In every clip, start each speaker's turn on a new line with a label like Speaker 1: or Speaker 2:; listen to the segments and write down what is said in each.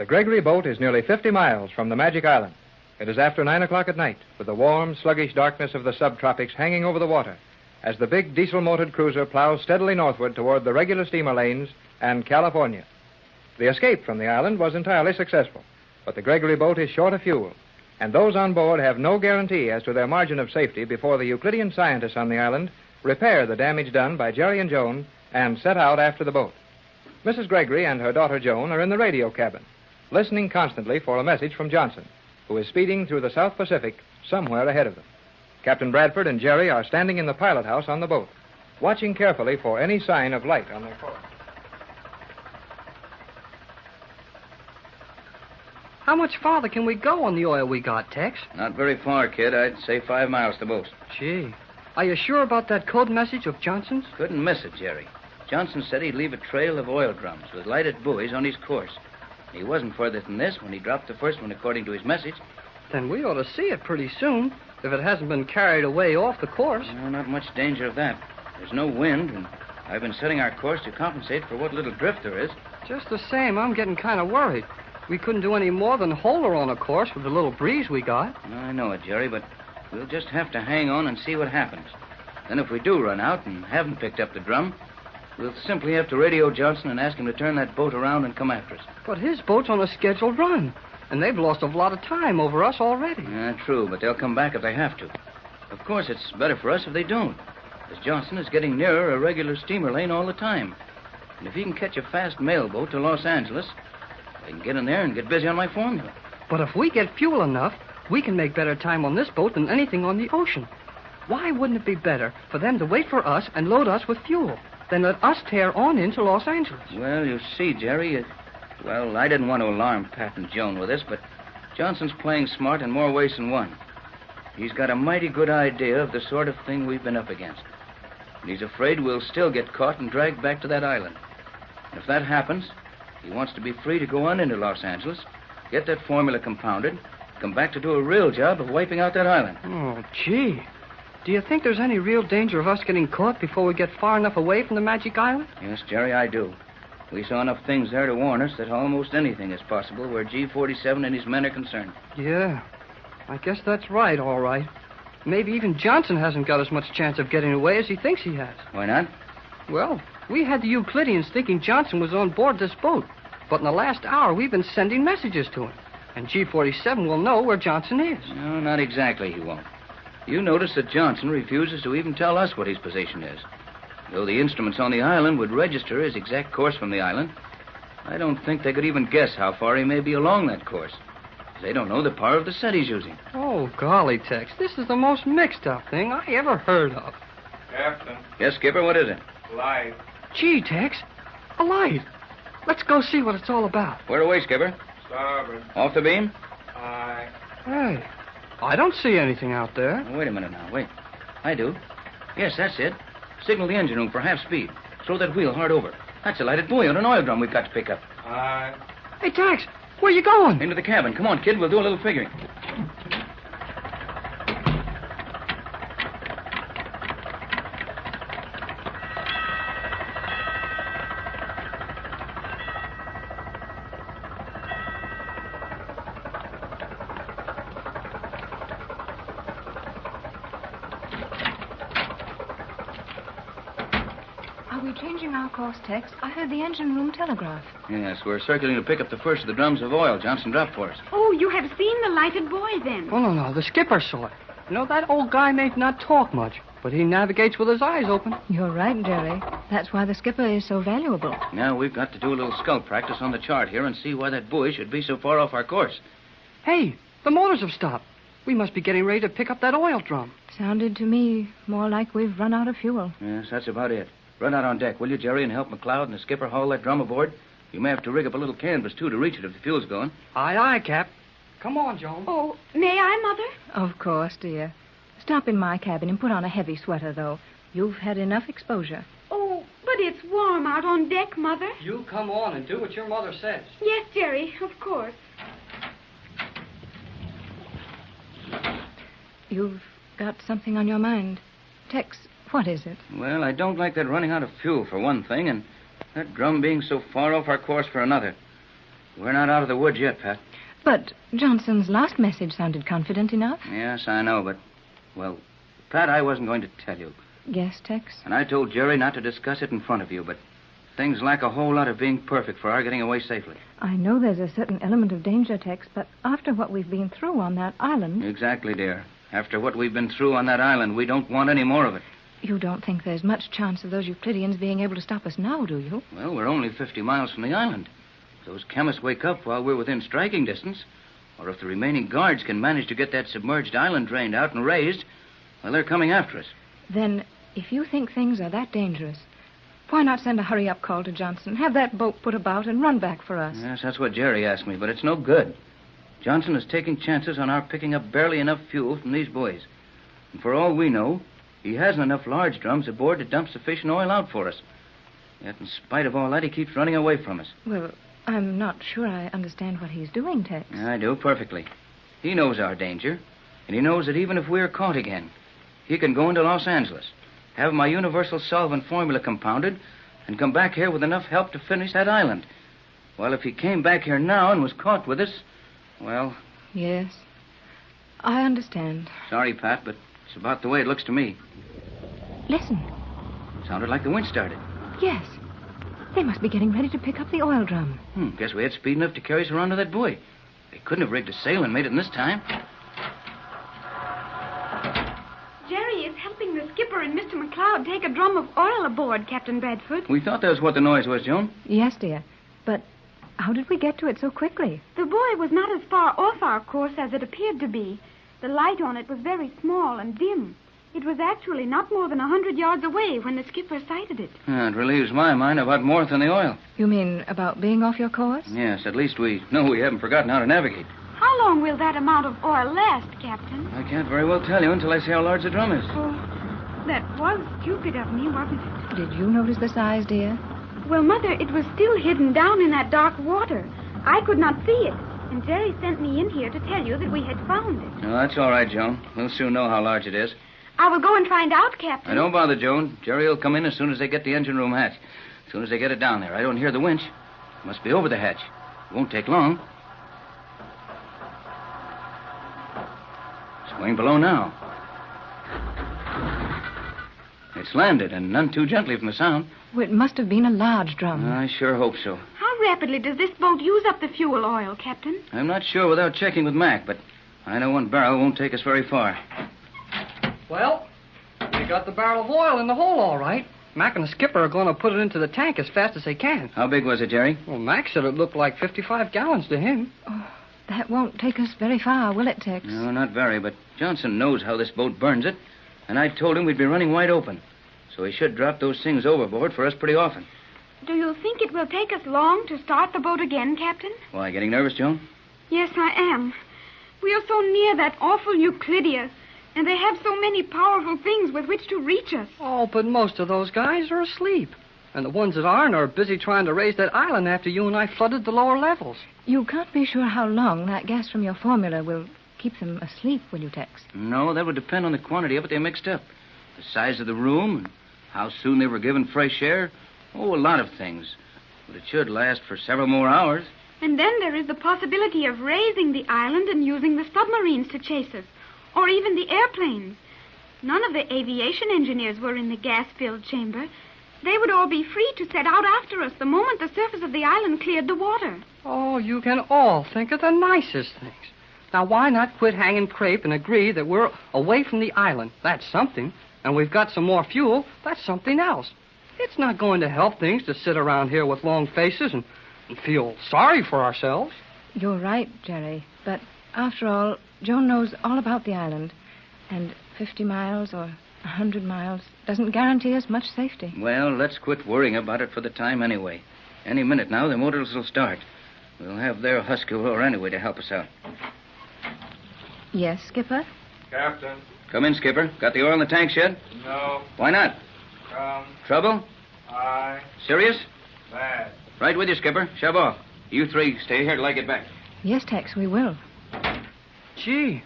Speaker 1: The Gregory boat is nearly 50 miles from the Magic Island. It is after 9 o'clock at night, with the warm, sluggish darkness of the subtropics hanging over the water, as the big diesel-motored cruiser plows steadily northward toward the regular steamer lanes and California. The escape from the island was entirely successful, but the Gregory boat is short of fuel, and those on board have no guarantee as to their margin of safety before the Euclidean scientists on the island repair the damage done by Jerry and Joan and set out after the boat. Mrs. Gregory and her daughter Joan are in the radio cabin, listening constantly for a message from Johnson, who is speeding through the South Pacific somewhere ahead of them. Captain Bradford and Jerry are standing in the pilot house on the boat, watching carefully for any sign of light on their course.
Speaker 2: How much farther can we go on the oil we got, Tex?
Speaker 3: Not very far, kid. I'd say 5 miles to most.
Speaker 2: Gee, are you sure about that code message of Johnson's?
Speaker 3: Couldn't miss it, Jerry. Johnson said he'd leave a trail of oil drums with lighted buoys on his course. He wasn't further than this when he dropped the first one according to his message.
Speaker 2: Then we ought to see it pretty soon, if it hasn't been carried away off the course.
Speaker 3: No, not much danger of that. There's no wind, and I've been setting our course to compensate for what little drift there is.
Speaker 2: Just the same, I'm getting kind of worried. We couldn't do any more than hold her on a course with the little breeze we got.
Speaker 3: I know it, Jerry, but we'll just have to hang on and see what happens. Then if we do run out and haven't picked up the drum, we'll simply have to radio Johnson and ask him to turn that boat around and come after us.
Speaker 2: But his boat's on a scheduled run, and they've lost a lot of time over us already.
Speaker 3: Yeah, true, but they'll come back if they have to. Of course, it's better for us if they don't, as Johnson is getting nearer a regular steamer lane all the time. And if he can catch a fast mail boat to Los Angeles, I can get in there and get busy on my formula.
Speaker 2: But if we get fuel enough, we can make better time on this boat than anything on the ocean. Why wouldn't it be better for them to wait for us and load us with fuel than let us tear on into Los Angeles?
Speaker 3: Well, you see, Jerry, well, I didn't want to alarm Pat and Joan with this, but Johnson's playing smart in more ways than one. He's got a mighty good idea of the sort of thing we've been up against. And he's afraid we'll still get caught and dragged back to that island. And if that happens, he wants to be free to go on into Los Angeles, get that formula compounded, come back to do a real job of wiping out that island.
Speaker 2: Oh, gee. Do you think there's any real danger of us getting caught before we get far enough away from the Magic Island?
Speaker 3: Yes, Jerry, I do. We saw enough things there to warn us that almost anything is possible where G-47 and his men are concerned.
Speaker 2: Yeah, I guess that's right, all right. Maybe even Johnson hasn't got as much chance of getting away as he thinks he has.
Speaker 3: Why not?
Speaker 2: Well, we had the Euclideans thinking Johnson was on board this boat. But in the last hour, we've been sending messages to him. And G-47 will know where Johnson is.
Speaker 3: No, not exactly, he won't. You notice that Johnson refuses to even tell us what his position is. Though the instruments on the island would register his exact course from the island, I don't think they could even guess how far he may be along that course. They don't know the power of the set he's using.
Speaker 2: Oh, golly, Tex, this is the most mixed-up thing I ever heard of.
Speaker 4: Captain.
Speaker 3: Yes, Skipper, what is it?
Speaker 4: Light.
Speaker 2: Gee, Tex, a light. Let's go see what it's all about.
Speaker 3: Where away, Skipper?
Speaker 4: Starboard.
Speaker 3: Off the beam?
Speaker 4: Aye.
Speaker 2: Hey, I don't see anything out there.
Speaker 3: Oh, wait a minute now, wait. I do. Yes, that's it. Signal the engine room for half speed. Throw that wheel hard over. That's a lighted buoy on an oil drum we've got to pick up.
Speaker 4: Aye.
Speaker 2: Hey, Tex, where you going?
Speaker 3: Into the cabin. Come on, kid, we'll do a little figuring.
Speaker 5: Are we changing our course, Tex? I heard the engine room telegraph.
Speaker 3: Yes, we're circling to pick up the first of the drums of oil Johnson dropped for us.
Speaker 6: Oh, you have seen the lighted buoy, then?
Speaker 2: Oh, no, the skipper saw it. You know, that old guy may not talk much, but he navigates with his eyes open.
Speaker 5: You're right, Jerry. That's why the skipper is so valuable.
Speaker 3: Now we've got to do a little scout practice on the chart here and see why that buoy should be so far off our course.
Speaker 2: Hey, the motors have stopped. We must be getting ready to pick up that oil drum.
Speaker 5: Sounded to me more like we've run out of fuel.
Speaker 3: Yes, that's about it. Run out on deck, will you, Jerry, and help McLeod and the skipper haul that drum aboard? You may have to rig up a little canvas, too, to reach it if the fuel's going.
Speaker 2: Aye, aye, Cap. Come on, Joan.
Speaker 6: Oh, may I, Mother?
Speaker 5: Of course, dear. Stop in my cabin and put on a heavy sweater, though. You've had enough exposure.
Speaker 6: Oh, but it's warm out on deck, Mother.
Speaker 2: You come on and do what your mother says.
Speaker 6: Yes, Jerry, of course.
Speaker 5: You've got something on your mind. Tex, what is it?
Speaker 3: Well, I don't like that running out of fuel, for one thing, and that drum being so far off our course for another. We're not out of the woods yet, Pat.
Speaker 5: But Johnson's last message sounded confident enough.
Speaker 3: Yes, I know, but, well, Pat, I wasn't going to tell you.
Speaker 5: Yes, Tex?
Speaker 3: And I told Jerry not to discuss it in front of you, but things lack a whole lot of being perfect for our getting away safely.
Speaker 5: I know there's a certain element of danger, Tex, but after what we've been through on that island...
Speaker 3: Exactly, dear. After what we've been through on that island, we don't want any more of it.
Speaker 5: You don't think there's much chance of those Euclideans being able to stop us now, do you?
Speaker 3: Well, we're only 50 miles from the island. If those chemists wake up while we're within striking distance, or if the remaining guards can manage to get that submerged island drained out and raised, well, they're coming after us.
Speaker 5: Then, if you think things are that dangerous, why not send a hurry-up call to Johnson, have that boat put about, and run back for us?
Speaker 3: Yes, that's what Jerry asked me, but it's no good. Johnson is taking chances on our picking up barely enough fuel from these buoys. And for all we know, he hasn't enough large drums aboard to dump sufficient oil out for us. Yet, in spite of all that, he keeps running away from us.
Speaker 5: Well, I'm not sure I understand what he's doing, Tex.
Speaker 3: I do, perfectly. He knows our danger, and he knows that even if we're caught again, he can go into Los Angeles, have my universal solvent formula compounded, and come back here with enough help to finish that island. Well, if he came back here now and was caught with us, well...
Speaker 5: Yes, I understand.
Speaker 3: Sorry, Pat, but it's about the way it looks to me.
Speaker 5: Listen.
Speaker 3: Sounded like the wind started.
Speaker 5: Yes. They must be getting ready to pick up the oil drum.
Speaker 3: Guess we had speed enough to carry us around to that buoy. They couldn't have rigged a sail and made it in this time.
Speaker 6: Jerry is helping the skipper and Mr. McLeod take a drum of oil aboard, Captain Bradford.
Speaker 3: We thought that was what the noise was, Joan.
Speaker 5: Yes, dear. But how did we get to it so quickly?
Speaker 6: The buoy was not as far off our course as it appeared to be. The light on it was very small and dim. It was actually not more than 100 yards away when the skipper sighted it.
Speaker 3: It relieves my mind about more than the oil.
Speaker 5: You mean about being off your course?
Speaker 3: Yes, at least we know we haven't forgotten how to navigate.
Speaker 6: How long will that amount of oil last, Captain?
Speaker 3: I can't very well tell you until I see how large the drum is.
Speaker 6: Oh, that was stupid of me, wasn't it?
Speaker 5: Did you notice the size, dear?
Speaker 6: Well, Mother, it was still hidden down in that dark water. I could not see it. And Jerry sent me in here to tell you that we had found it.
Speaker 3: No, that's all right, Joan. We'll soon know how large it is.
Speaker 6: I will go and find out, Captain.
Speaker 3: Don't bother, Joan. Jerry will come in as soon as they get the engine room hatch. As soon as they get it down there. I don't hear the winch. It must be over the hatch. It won't take long. It's going below now. It's landed, and none too gently from the sound.
Speaker 5: Well, it must have been a large drum.
Speaker 3: I sure hope so.
Speaker 6: How rapidly does this boat use up the fuel oil, Captain?
Speaker 3: I'm not sure without checking with Mac, but I know one barrel won't take us very far.
Speaker 2: Well, we got the barrel of oil in the hole all right. Mac and the skipper are going to put it into the tank as fast as they can.
Speaker 3: How big was it, Jerry?
Speaker 2: Well, Mac said it looked like 55 gallons to him.
Speaker 5: Oh, that won't take us very far, will it, Tex?
Speaker 3: No, not very, but Johnson knows how this boat burns it, and I told him we'd be running wide open. So he should drop those things overboard for us pretty often.
Speaker 6: Do you think it will take us long to start the boat again, Captain?
Speaker 3: Why, getting nervous, Joan?
Speaker 6: Yes, I am. We are so near that awful Euclidia, and they have so many powerful things with which to reach us.
Speaker 2: Oh, but most of those guys are asleep. And the ones that aren't are busy trying to raise that island after you and I flooded the lower levels.
Speaker 5: You can't be sure how long that gas from your formula will keep them asleep, will you, Tex?
Speaker 3: No, that would depend on the quantity of it they mixed up. The size of the room, and how soon they were given fresh air. Oh, a lot of things. But it should last for several more hours.
Speaker 6: And then there is the possibility of raising the island and using the submarines to chase us, or even the airplanes. None of the aviation engineers were in the gas-filled chamber. They would all be free to set out after us the moment the surface of the island cleared the water.
Speaker 2: Oh, you can all think of the nicest things. Now, why not quit hanging crepe and agree that we're away from the island? That's something. And we've got some more fuel. That's something else. It's not going to help things to sit around here with long faces and feel sorry for ourselves.
Speaker 5: You're right, Jerry. But after all, Joan knows all about the island. And 50 miles or 100 miles doesn't guarantee us much safety.
Speaker 3: Well, let's quit worrying about it for the time anyway. Any minute now, the motors will start. We'll have their husky roar anyway to help us out.
Speaker 5: Yes, Skipper?
Speaker 4: Captain.
Speaker 3: Come in, Skipper. Got the oil in the tanks yet?
Speaker 4: No.
Speaker 3: Why not? Trouble?
Speaker 4: Aye.
Speaker 3: Serious?
Speaker 4: Bad.
Speaker 3: Right with you, Skipper. Shove off. You three stay here till I get back.
Speaker 5: Yes, Tex, we will.
Speaker 2: Gee,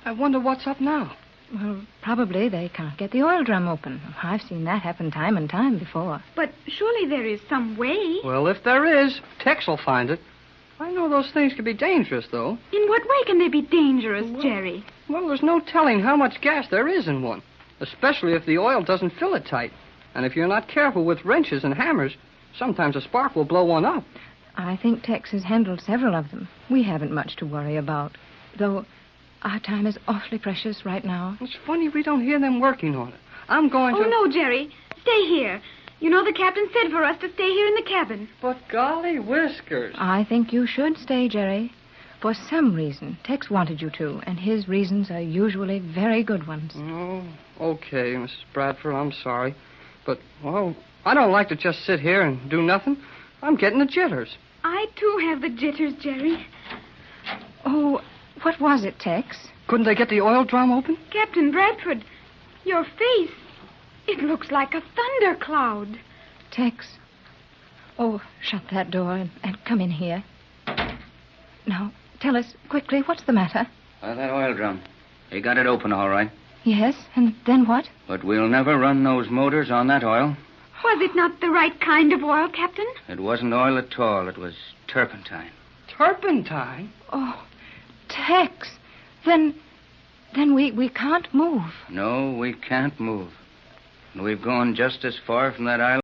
Speaker 2: I wonder what's up now.
Speaker 5: Well, probably they can't get the oil drum open. I've seen that happen time and time before.
Speaker 6: But surely there is some way.
Speaker 2: Well, if there is, Tex will find it. I know those things can be dangerous, though.
Speaker 6: In what way can they be dangerous, Jerry?
Speaker 2: Well, there's no telling how much gas there is in one, especially if the oil doesn't fill it tight. And if you're not careful with wrenches and hammers, sometimes a spark will blow one up.
Speaker 5: I think Tex has handled several of them. We haven't much to worry about. Though our time is awfully precious right now.
Speaker 2: It's funny we don't hear them working on it. I'm going to...
Speaker 6: Oh, no, Jerry. Stay here. You know the captain said for us to stay here in the cabin.
Speaker 2: But golly whiskers.
Speaker 5: I think you should stay, Jerry. For some reason, Tex wanted you to, and his reasons are usually very good ones.
Speaker 2: Oh, okay, Mrs. Bradford, I'm sorry. But, well, I don't like to just sit here and do nothing. I'm getting the jitters.
Speaker 6: I, too, have the jitters, Jerry.
Speaker 5: Oh, what was it, Tex?
Speaker 2: Couldn't they get the oil drum open?
Speaker 6: Captain Bradford, your face, it looks like a thundercloud.
Speaker 5: Tex. Oh, shut that door and come in here. Now, tell us quickly, what's the matter?
Speaker 3: That oil drum. He got it open all right.
Speaker 5: Yes, and then what?
Speaker 3: But we'll never run those motors on that oil.
Speaker 6: Was it not the right kind of oil, Captain?
Speaker 3: It wasn't oil at all. It was turpentine.
Speaker 2: Turpentine?
Speaker 5: Oh, Tex. Then we can't move.
Speaker 3: No, we can't move. And we've gone just as far from that island